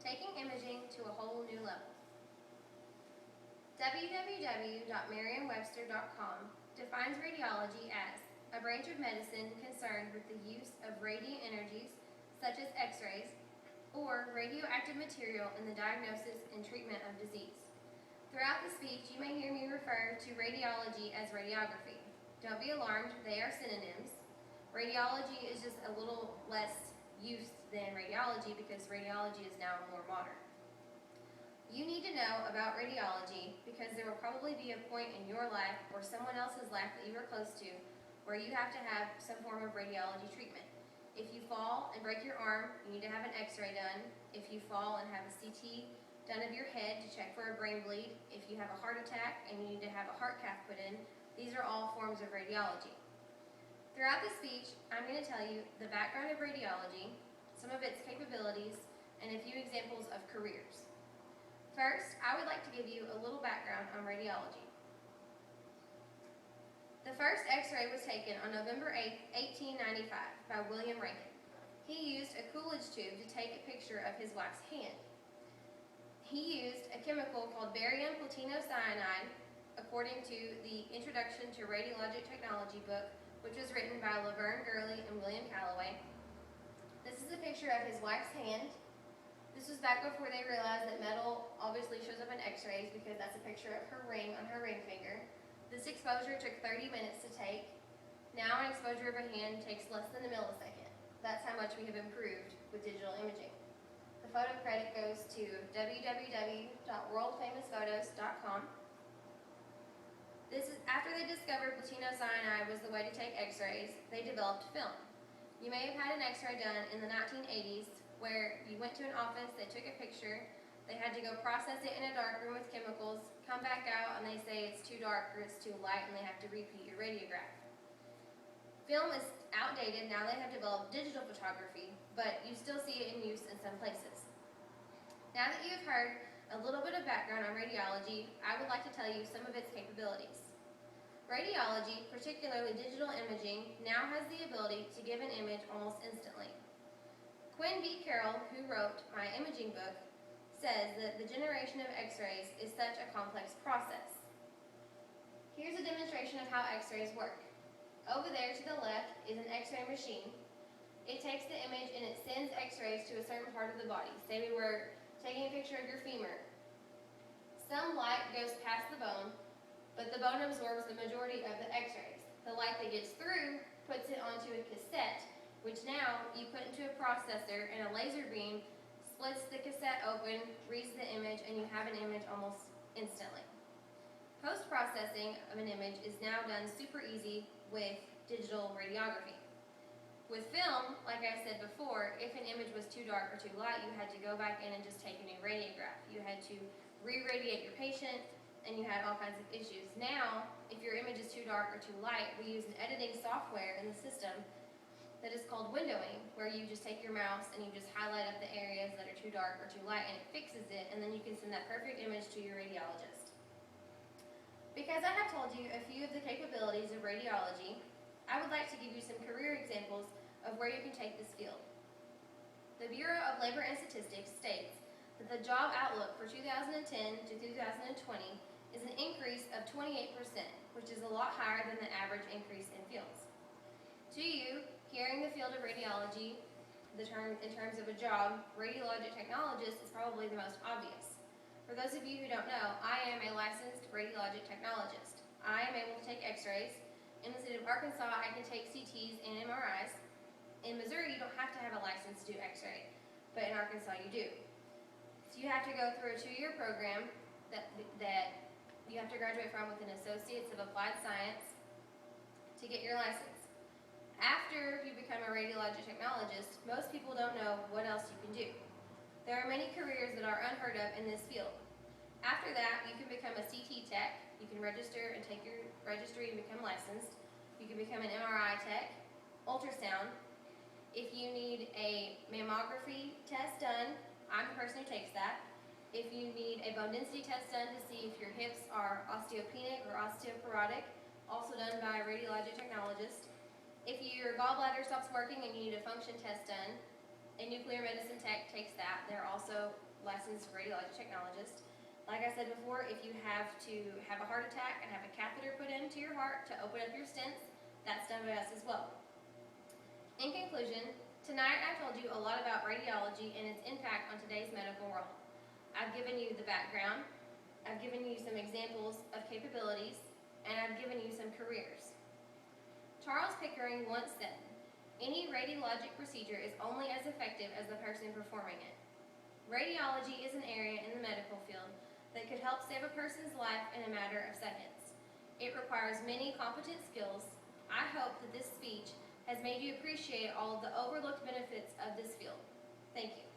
Taking imaging to a whole new level. www.merriam-webster.com defines radiology as a branch of medicine concerned with the use of radiant energies, such as X-rays, or radioactive material in the diagnosis and treatment of disease. Throughout the speech, you may hear me refer to radiology as radiography. Don't be alarmed, they are synonyms. Radiology is just a little less used than radiology because radiology is now more modern. You need to know about radiology because there will probably be a point in your life or someone else's life that you are close to where you have to have some form of radiology treatment. If you fall and break your arm, you need to have an X-ray done. If you fall and have a CT done of your head to check for a brain bleed, if you have a heart attack and you need to have a heart cath put in, these are all forms of radiology. Throughout the speech, I'm going to tell you the background of radiology, some of its capabilities, and a few examples of careers. First, I would like to give you a little background on radiology. The first X-ray was taken on November 8, 1895 by William Rankine. He used a Coolidge tube to take a picture of his wife's hand. He used a chemical called barium platinocyanide according to the Introduction to Radiologic Technology book, which was written by Laverne Gurley and William Calloway. This is a picture of his wife's hand. This was back before they realized that metal obviously shows up in X-rays because that's a picture of her ring on her ring finger. This exposure took 30 minutes to take. Now an exposure of a hand takes less than a millisecond. That's how much we have improved with digital imaging. The photo credit goes to www.worldfamousphotos.com. This is after they discovered platinocyanide was the way to take X-rays, they developed film. You may have had an X-ray done in the 1980s where you went to an office, they took a picture, they had to go process it in a dark room with chemicals, come back out and they say it's too dark or it's too light and they have to repeat your radiograph. Film is outdated, now they have developed digital photography, but you still see it in use in some places. Now that you have heard a little bit of background on radiology, I would like to tell you some of its capabilities. Radiology, particularly digital imaging, now has the ability to give an image almost instantly. Quinn B. Carroll, who wrote my imaging book, says that the generation of X-rays is such a complex process. Here's a demonstration of how X-rays work. Over there to the left is an X-ray machine. It takes the image and it sends X-rays to a certain part of the body. Say we were taking a picture of your femur. Some light goes past the bone, but the bone absorbs the majority of the X-rays. The light that gets through puts it onto a cassette, which now you put into a processor and a laser beam splits the cassette open, reads the image, and you have an image almost instantly. Post-processing of an image is now done super easy with digital radiography. With film, like I said before, if an image was too dark or too light, you had to go back in and just take a new radiograph. You had to re-radiate your patient, and you had all kinds of issues. Now, if your image is too dark or too light, we use an editing software in the system that is called windowing, where you just take your mouse and you just highlight up the areas that are too dark or too light, and it fixes it, and then you can send that perfect image to your radiologist. Because I have told you a few of the capabilities of radiology, I would like to give you some career examples of where you can take this field. The Bureau of Labor and Statistics states that the job outlook for 2010 to 2020 is an increase of 28%, which is a lot higher than the average increase in fields. To you, hearing the field of radiology, the term in terms of a job, radiologic technologist is probably the most obvious. For those of you who don't know, I am a licensed radiologic technologist. I am able to take X-rays. In the state of Arkansas, I can take CTs and MRIs. In Missouri, you don't have to have a license to do X-ray, but in Arkansas you do. So you have to go through a 2-year program that you have to graduate from with an Associates of Applied Science to get your license. After you become a radiologic technologist, most people don't know what else you can do. There are many careers that are unheard of in this field. After that, you can become a CT tech. You can register and take your registry and become licensed. You can become an MRI tech, ultrasound. If you need a mammography test done, I'm the person who takes that. If you need a bone density test done to see if your hips are osteopenic or osteoporotic, also done by a radiologic technologist. If your gallbladder stops working and you need a function test done, a nuclear medicine tech takes that. They're also licensed radiologic technologist. Like I said before, if you have to have a heart attack and have a catheter put into your heart to open up your stents, that's done by us as well. In conclusion, tonight I've told you a lot about radiology and its impact on today's medical world. I've given you the background, I've given you some examples of capabilities, and I've given you some careers. Charles Pickering once said, "Any radiologic procedure is only as effective as the person performing it." Radiology is an area in the medical field that could help save a person's life in a matter of seconds. It requires many competent skills. I hope that this speech has made you appreciate all of the overlooked benefits of this field. Thank you.